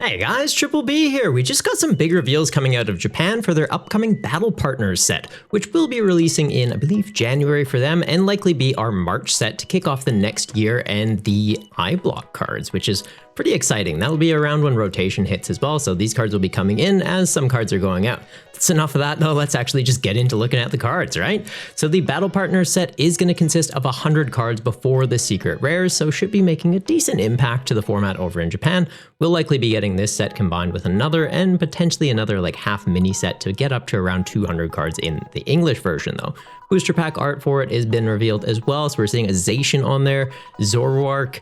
Hey guys, Triple B here. We just got some big reveals coming out of Japan for their upcoming Battle Partners set, which will be releasing in, I believe, January for them, and likely be our March set to kick off the next year, and the eye block cards, which is pretty exciting. That'll be around when rotation hits as well, so these cards will be coming in as some cards are going out. That's enough of that though, let's actually just get into looking at the cards, right? So the Battle Partners set is going to consist of 100 cards before the secret rares, so should be making a decent impact to the format over in Japan. We'll likely be getting this set combined with another and potentially another like half mini set to get up to around 200 cards in the English version though. Booster pack art for it has been revealed as well, so we're seeing a Zacian on there, Zoroark,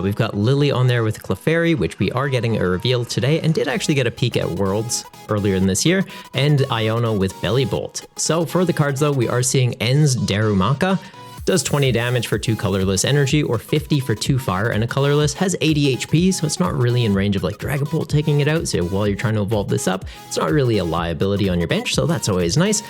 we've got Lillie on there with Clefairy, which we are getting a reveal today and did actually get a peek at Worlds earlier in this year, and Iono with Bellybolt. So for the cards though, we are seeing En's Darumaka, does 20 damage for 2 colorless energy or 50 for 2 fire and a colorless, has 80 HP, so it's not really in range of like Dragapult taking it out, so while you're trying to evolve this up, it's not really a liability on your bench, so that's always nice.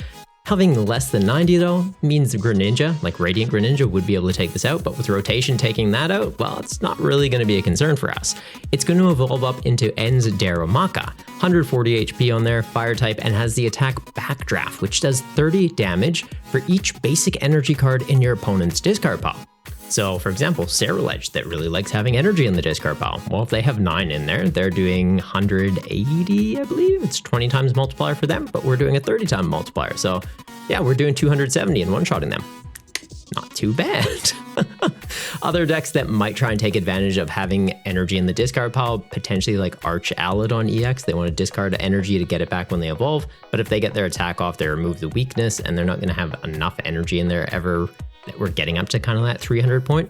Having less than 90 though means Greninja, like Radiant Greninja, would be able to take this out, but with rotation taking that out, well, it's not really going to be a concern for us. It's going to evolve up into En's Darumaka, 140 HP on there, fire type, and has the attack Backdraft, which does 30 damage for each basic energy card in your opponent's discard pile. So for example, Ceruledge that really likes having energy in the discard pile. Well, if they have 9 in there, they're doing 180, I believe. It's 20 times multiplier for them, but we're doing a 30 time multiplier. So yeah, we're doing 270 and one-shotting them. Not too bad. Other decks that might try and take advantage of having energy in the discard pile, potentially like Arch Alladon EX. They want to discard energy to get it back when they evolve, but if they get their attack off, they remove the weakness, and they're not going to have enough energy in there ever that we're getting up to kind of that 300 point.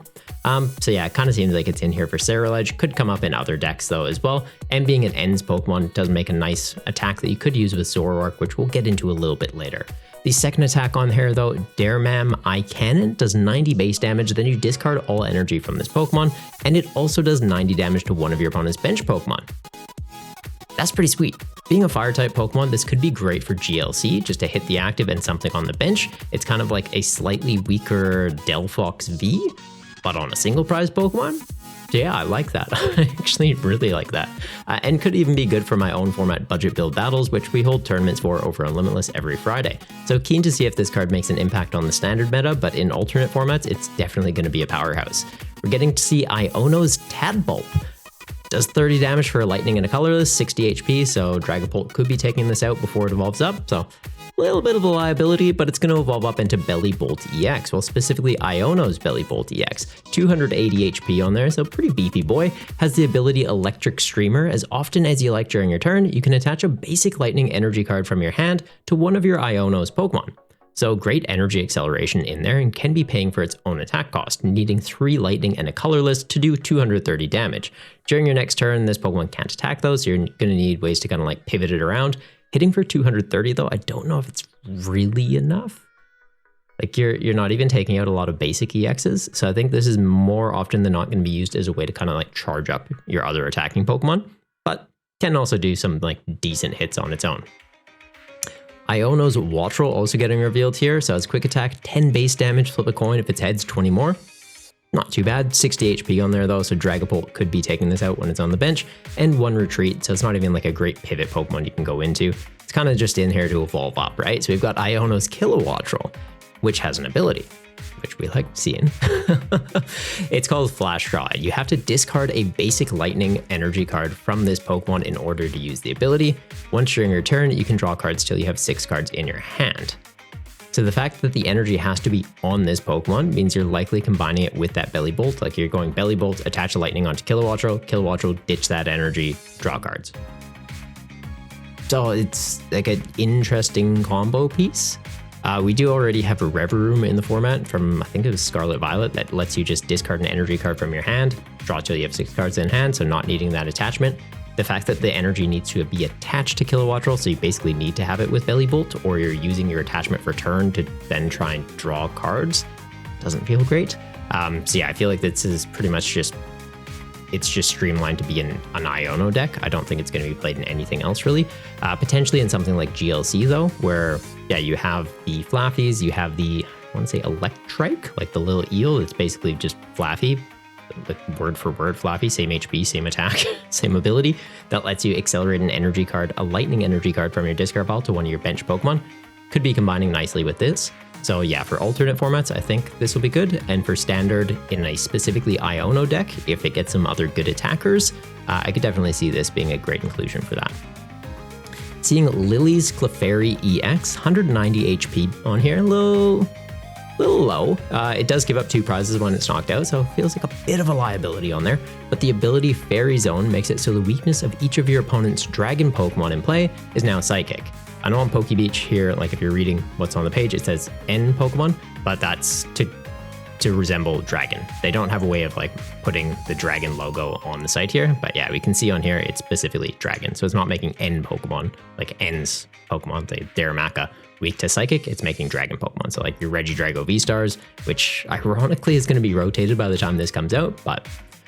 So yeah, it kind of seems like it's in here for Ceruledge. Could come up in other decks though as well. And being an Ends Pokemon does make a nice attack that you could use with Zoroark, which we'll get into a little bit later. The second attack on here though, Daremam Eye Cannon, does 90 base damage, then you discard all energy from this Pokemon, and it also does 90 damage to one of your opponent's bench Pokemon. That's pretty sweet. Being a fire type Pokemon, this could be great for GLC, just to hit the active and something on the bench. It's kind of like a slightly weaker Delphox V, but on a single prize Pokemon. So yeah, I like that. I actually really like that. And could even be good for my own format budget build battles, which we hold tournaments for over on Limitless every Friday. So keen to see if this card makes an impact on the standard meta, but in alternate formats, it's definitely going to be a powerhouse. We're getting to see Iono's Tadpulp. Does 30 damage for a lightning and a colorless, 60 HP, so Dragapult could be taking this out before it evolves up, so a little bit of a liability, but it's going to evolve up into Bellybolt EX, well specifically Iono's Bellybolt EX, 280 HP on there, so pretty beefy boy, has the ability Electric Streamer. As often as you like during your turn, you can attach a basic lightning energy card from your hand to one of your Iono's Pokemon. So great energy acceleration in there and can be paying for its own attack cost, needing 3 lightning and a colorless to do 230 damage. During your next turn, this Pokemon can't attack those, so you're going to need ways to kind of like pivot it around. Hitting for 230 though, I don't know if it's really enough. Like you're not even taking out a lot of basic EXs, so I think this is more often than not going to be used as a way to kind of like charge up your other attacking Pokemon, but can also do some like decent hits on its own. Iono's Wattrel also getting revealed here, so it's quick attack, 10 base damage, flip a coin, if it's heads, 20 more. Not too bad, 60 HP on there though, so Dragapult could be taking this out when it's on the bench, and 1 retreat, so it's not even like a great pivot Pokemon you can go into. It's kind of just in here to evolve up, right? So we've got Iono's Kilowattrel, which has an ability, which we like seeing. It's called Flash Draw. You have to discard a basic lightning energy card from this Pokemon in order to use the ability. Once during your turn, you can draw cards till you have 6 cards in your hand. So the fact that the energy has to be on this Pokemon means you're likely combining it with that Bellybolt. Like you're going Bellybolt, attach a lightning onto Kilowattrel, Kilowattrel, ditch that energy, draw cards. So it's like an interesting combo piece. We do already have a Reverum in the format from, I think it was Scarlet Violet, that lets you just discard an energy card from your hand, draw till you have 6 cards in hand, so not needing that attachment. The fact that the energy needs to be attached to Kilowattrel, so you basically need to have it with Bellybolt, or you're using your attachment for turn to then try and draw cards, doesn't feel great. So yeah, I feel like this is pretty much just, it's just streamlined to be an Iono deck. I don't think it's going to be played in anything else really. Potentially in something like GLC though, where yeah, you have the Flaffies, you have the, I want to say Electrike, like the little eel. It's basically just Flaffy, like word for word Flappy, same HP, same attack, same ability. That lets you accelerate an energy card, a lightning energy card from your discard pile to one of your bench Pokemon. Could be combining nicely with this. So yeah, for alternate formats, I think this will be good. And for standard in a specifically Iono deck, if it gets some other good attackers, I could definitely see this being a great inclusion for that. Seeing Lillie's Clefairy EX, 190 HP on here, a little low. It does give up 2 prizes when it's knocked out, so it feels like a bit of a liability on there. But the ability Fairy Zone makes it so the weakness of each of your opponent's dragon Pokemon in play is now Psychic. I know on Pokebeach here, like if you're reading what's on the page, it says N Pokemon, but that's to resemble dragon. They don't have a way of like putting the dragon logo on the site here, but yeah, we can see on here it's specifically dragon. So it's not making N Pokemon, like N's Pokemon, the Darumaka, weak to Psychic, it's making dragon Pokemon. So like your Regidrago V-Stars, which ironically is going to be rotated by the time this comes out, but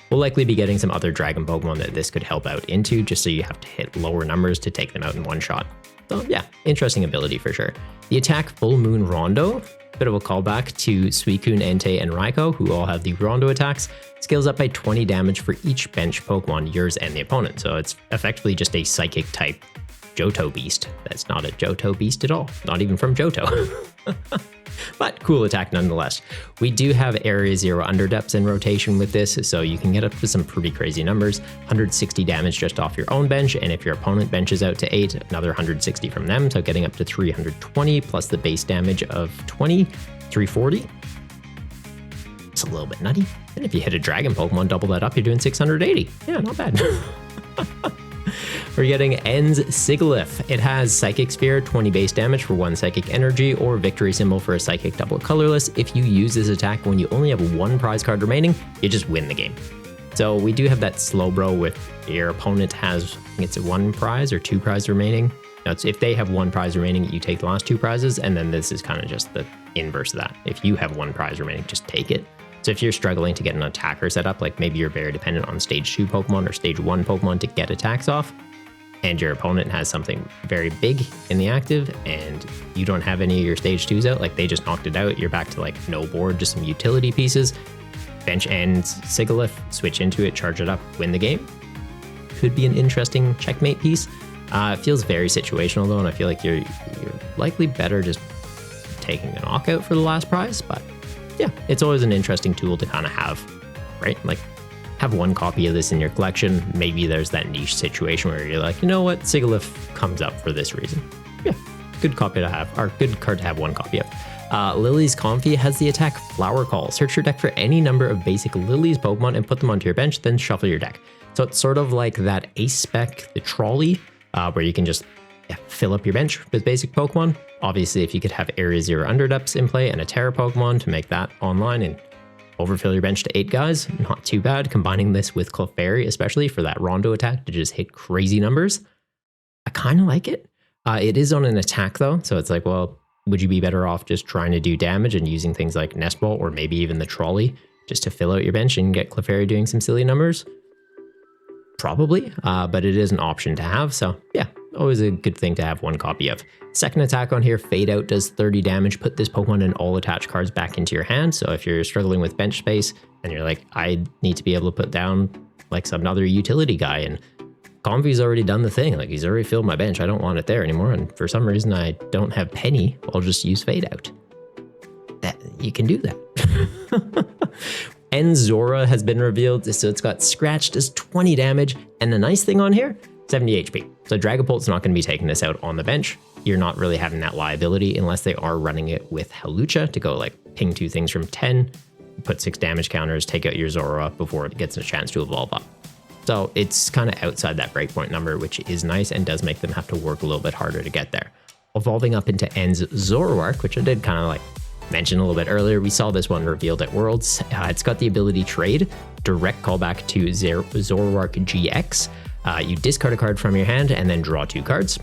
we'll likely be getting some other dragon Pokemon that this could help out into, just so you have to hit lower numbers to take them out in one shot. So yeah, interesting ability for sure. The attack Full Moon Rondo, bit of a callback to Suicune, Entei, and Raikou, who all have the Rondo attacks, scales up by 20 damage for each bench Pokemon, yours and the opponent. So it's effectively just a Psychic type Johto Beast. That's not a Johto Beast at all, not even from Johto. But cool attack nonetheless. We do have Area 0 Underdepths in rotation with this, so you can get up to some pretty crazy numbers. 160 damage just off your own bench, and if your opponent benches out to 8, another 160 from them, so getting up to 320 plus the base damage of 20, 340. It's a little bit nutty. And if you hit a dragon Pokemon, double that up, you're doing 680. Yeah, not bad. We're getting N's Sigilyph. It has Psychic Sphere, 20 base damage for 1 Psychic Energy, or Victory Symbol for a Psychic double colorless. If you use this attack when you only have 1 prize card remaining, you just win the game. So we do have that Slowbro with your opponent has, I think it's 1 prize or 2 prize remaining. Now, it's if they have 1 prize remaining, you take the last 2 prizes, and then this is kind of just the inverse of that. If you have 1 prize remaining, just take it. So if you're struggling to get an attacker set up, like maybe you're very dependent on stage 2 Pokemon or stage 1 Pokemon to get attacks off, and your opponent has something very big in the active and you don't have any of your stage 2s out, like they just knocked it out, you're back to like no board, just some utility pieces, bench N's Sigilyph, switch into it, charge it up, win the game. Could be an interesting checkmate piece. It feels very situational though, and I feel like you're likely better just taking a knockout for the last prize, but yeah, it's always an interesting tool to kind of have, right? Like, have 1 copy of this in your collection. Maybe there's that niche situation where you're like, you know what, Sigilyph comes up for this reason. Yeah, good copy to have, or good card to have 1 copy of. Lily's Comfey has the attack Flower Call. Search your deck for any number of basic Lily's Pokemon and put them onto your bench, then shuffle your deck. So it's sort of like that Ace Spec, the Trolley, where you can just fill up your bench with basic Pokemon. Obviously, if you could have Area 0 Underdepths in play and a Terra Pokemon to make that online and overfill your bench to 8 guys, not too bad. Combining this with Clefairy, especially for that Rondo attack to just hit crazy numbers, I kind of like it. It is on an attack though, so it's like, well, would you be better off just trying to do damage and using things like Nest Ball or maybe even the Trolley just to fill out your bench and get Clefairy doing some silly numbers? Probably, but it is an option to have, so yeah, always a good thing to have 1 copy of. Second attack on here, Fade Out, does 30 damage. Put this Pokemon and all attached cards back into your hand. So if you're struggling with bench space and you're like, I need to be able to put down like some other utility guy, and Comfey's already done the thing, like he's already filled my bench, I don't want it there anymore, and for some reason I don't have Penny, I'll just use Fade Out. That you can do that. And Zora has been revealed, so it's got Scratch, does 20 damage, and the nice thing on here, 70 HP. So Dragapult's not going to be taking this out on the bench. You're not really having that liability unless they are running it with Hawlucha to go like ping 2 things from 10, put 6 damage counters, take out your Zora before it gets a chance to evolve up. So it's kind of outside that breakpoint number, which is nice and does make them have to work a little bit harder to get there. Evolving up into N's Zoroark, which I did kind of like mention a little bit earlier, we saw this one revealed at Worlds. It's got the ability Trade, direct callback to Zoroark GX. You discard a card from your hand and then draw 2 cards.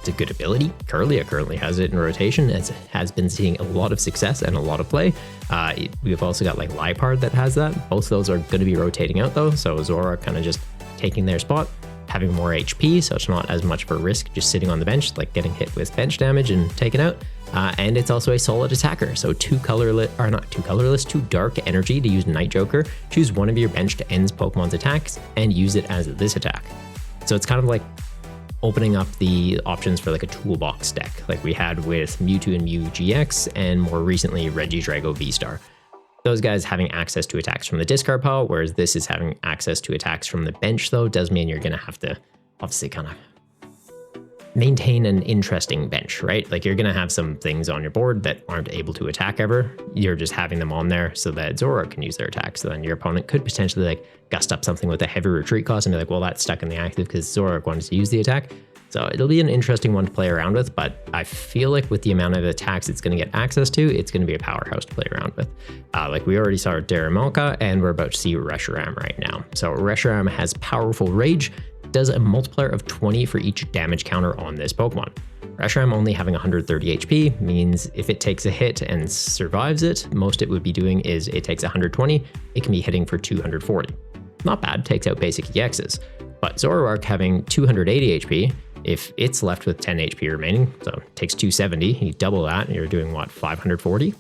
It's a good ability. Kirlia currently has it in rotation, as it has been seeing a lot of success and a lot of play. We've also got like Liepard that has that. Both of those are going to be rotating out though, so Zoroark kind of just taking their spot. having more HP, so it's not as much of a risk just sitting on the bench, like getting hit with bench damage and taken out. And it's also a solid attacker, so two dark energy to use Night Joker. Choose one of your bench to end Pokemon's attacks and use it as this attack. So it's kind of like opening up the options for like a toolbox deck, like we had with Mewtwo and Mew GX, and more recently Regidrago V-Star. Those guys having access to attacks from the discard pile, whereas this is having access to attacks from the bench, though, does mean you're going to have to obviously kind of maintain an interesting bench, right? Like you're going to have some things on your board that aren't able to attack ever. You're just having them on there so that Zoroark can use their attack. So then your opponent could potentially like gust up something with a heavy retreat cost and be like, well, that's stuck in the active because Zoroark wanted to use the attack. So it'll be an interesting one to play around with, but I feel like with the amount of attacks it's going to get access to, it's going to be a powerhouse to play around with. Like we already saw Darumaka, and we're about to see Reshiram right now. So Reshiram has powerful rage, does a multiplier of 20 for each damage counter on this Pokemon. Reshiram only having 130 HP means if it takes a hit and survives it, most it would be doing is it takes 120, it can be hitting for 240. Not bad, takes out basic EXs. But Zoroark having 280 HP, if it's left with 10 HP remaining, so it takes 270, you double that, and you're doing what, 540?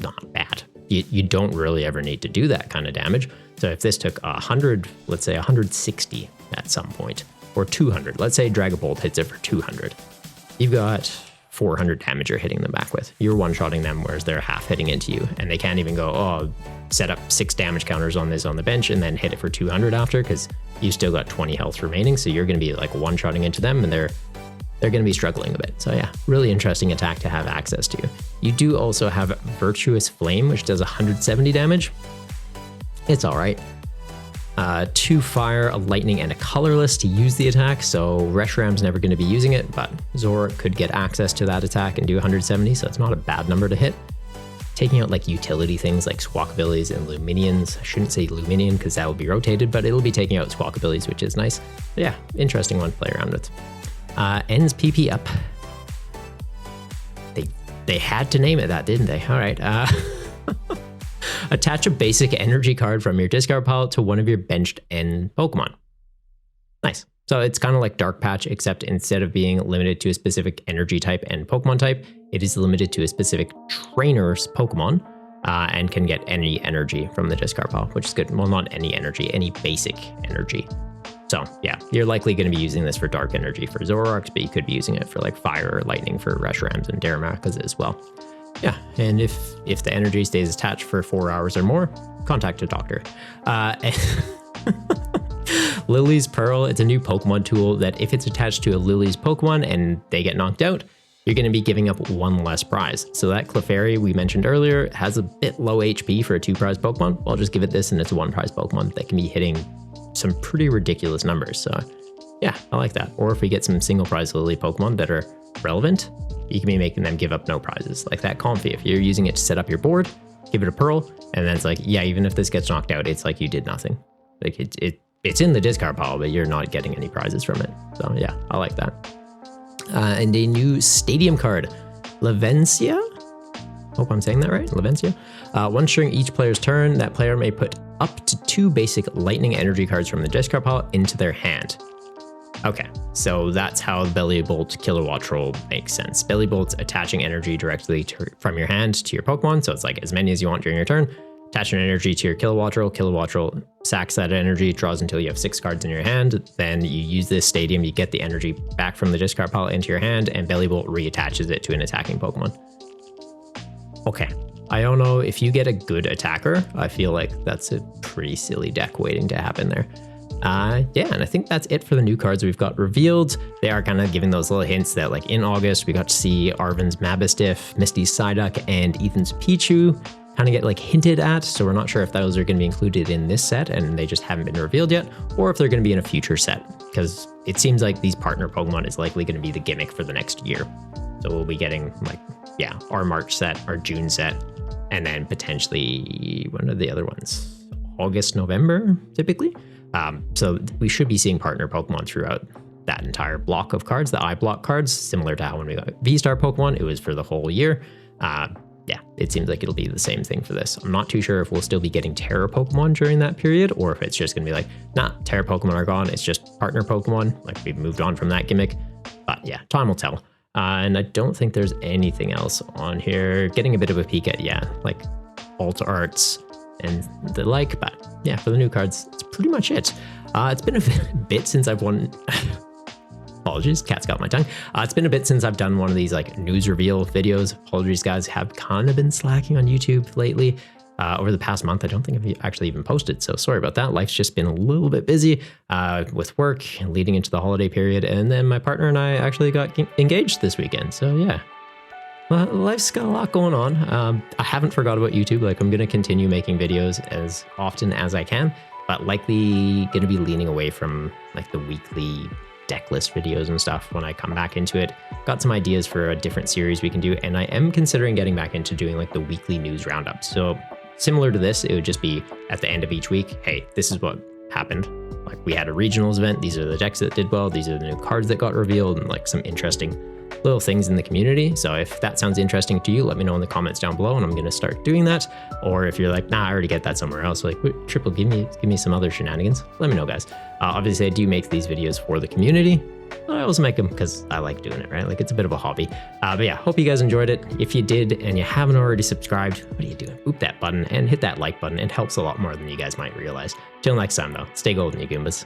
Not bad. You don't really ever need to do that kind of damage. So if this took 100, let's say 160 at some point, or 200, let's say Dragapult hits it for 200, you've got 400 damage you're hitting them back with. You're one-shotting them, whereas they're half hitting into you, and they can't even go, oh, set up 6 damage counters on this on the bench and then hit it for 200 after, because you still got 20 health remaining, so you're going to be like one-shotting into them, and they're going to be struggling a bit. So yeah, really interesting attack to have access to. You do also have Virtuous Flame, which does 170 damage. It's all right. 2 fire, a lightning, and a colorless to use the attack, so Reshiram's never going to be using it, but Zoroark could get access to that attack and do 170, so it's not a bad number to hit. Taking out like utility things like Squawkabillies and Luminions. I shouldn't say Luminion because that will be rotated, but it'll be taking out Squawkabillies, which is nice. But yeah, interesting one to play around with. Ends PP up. They had to name it that, didn't they? All right. Attach a basic energy card from your discard pile to one of your benched end Pokemon. Nice. So it's kind of like Dark Patch, except instead of being limited to a specific energy type and Pokemon type, it is limited to a specific trainer's Pokemon and can get any energy from the discard pile, which is good. Well, not any energy, any basic energy. So yeah, you're likely going to be using this for dark energy for Zoroarks, but you could be using it for like fire or lightning for Reshirams and Darumakas as well. Yeah, and if the energy stays attached for 4 hours or more, contact a doctor. Lillie's Pearl, it's a new Pokemon tool that if it's attached to a Lillie's Pokemon and they get knocked out, you're going to be giving up 1 less prize. So that Clefairy we mentioned earlier has a bit low HP for a 2-prize Pokemon. I'll just give it this and it's a 1-prize Pokemon that can be hitting some pretty ridiculous numbers. So yeah, I like that. Or if we get some single prize Lillie Pokemon that are relevant, you can be making them give up no prizes. Like that Comfey, if you're using it to set up your board, give it a Pearl, and then it's like, yeah, even if this gets knocked out, it's like you did nothing. Like it's in the discard pile, but you're not getting any prizes from it. So yeah, I like that. And a new stadium card, Lavencia. Hope I'm saying that right, Lavencia. Once during each player's turn, that player may put up to 2 basic lightning energy cards from the discard pile into their hand. Okay, so that's how Bellibolt Kilowatt Roll makes sense. Bellibolt's attaching energy directly from your hand to your Pokemon, so it's like as many as you want during your turn. Attach an energy to your Kilowatt Roll sacks that energy, draws until you have 6 cards in your hand. Then you use this stadium, you get the energy back from the discard pile into your hand, and Bellibolt reattaches it to an attacking Pokemon. Okay, Iono, if you get a good attacker, I feel like that's a pretty silly deck waiting to happen there. Yeah, and I think that's it for the new cards we've got revealed. They are kind of giving those little hints that like in August, we got to see Arven's Mabistiff, Misty's Psyduck, and Ethan's Pichu kind of get like hinted at. So we're not sure if those are going to be included in this set and they just haven't been revealed yet, or if they're going to be in a future set, because it seems like these partner Pokemon is likely going to be the gimmick for the next year. So we'll be getting like, yeah, our March set, our June set, and then potentially one of the other ones, August, November, typically. So we should be seeing partner Pokemon throughout that entire block of cards, the I block cards, similar to how when we got V-Star Pokemon, it was for the whole year. yeah, it seems like it'll be the same thing for this. I'm not too sure if we'll still be getting Terra Pokemon during that period, or if it's just gonna be like, nah, Terra Pokemon are gone, it's just partner Pokemon, like we've moved on from that gimmick. But yeah, time will tell. And I don't think there's anything else on here. Getting a bit of a peek at, yeah, like alt arts and the like, but yeah, for the new cards, it's pretty much it. It's been a bit since I've won. Apologies, cat's got my tongue. It's been a bit since I've done one of these like news reveal videos. Apologies, guys, have kind of been slacking on YouTube lately. Over the past month, I don't think I've actually even posted, so sorry about that. Life's just been a little bit busy with work and leading into the holiday period, and then my partner and I actually got engaged this weekend, so yeah. Life's got a lot going on. I haven't forgot about YouTube. Like, I'm going to continue making videos as often as I can, but likely going to be leaning away from like the weekly deck list videos and stuff when I come back into it. Got some ideas for a different series we can do, and I am considering getting back into doing like the weekly news roundup. So similar to this, it would just be at the end of each week, hey, this is what happened. Like, we had a regionals event, these are the decks that did well, these are the new cards that got revealed, and like some interesting little things in the community. So if that sounds interesting to you, let me know in the comments down below, and I'm going to start doing that. Or if you're like, nah, I already get that somewhere else, like, Triple, give me some other shenanigans, let me know, guys. Obviously, I do make these videos for the community, but I also make them because I like doing it, right? Like, it's a bit of a hobby. But yeah, hope you guys enjoyed it. If you did and you haven't already subscribed, what are you doing? Boop that button and hit that like button. It helps a lot more than you guys might realize. Till next time, though, stay golden, you Goombas.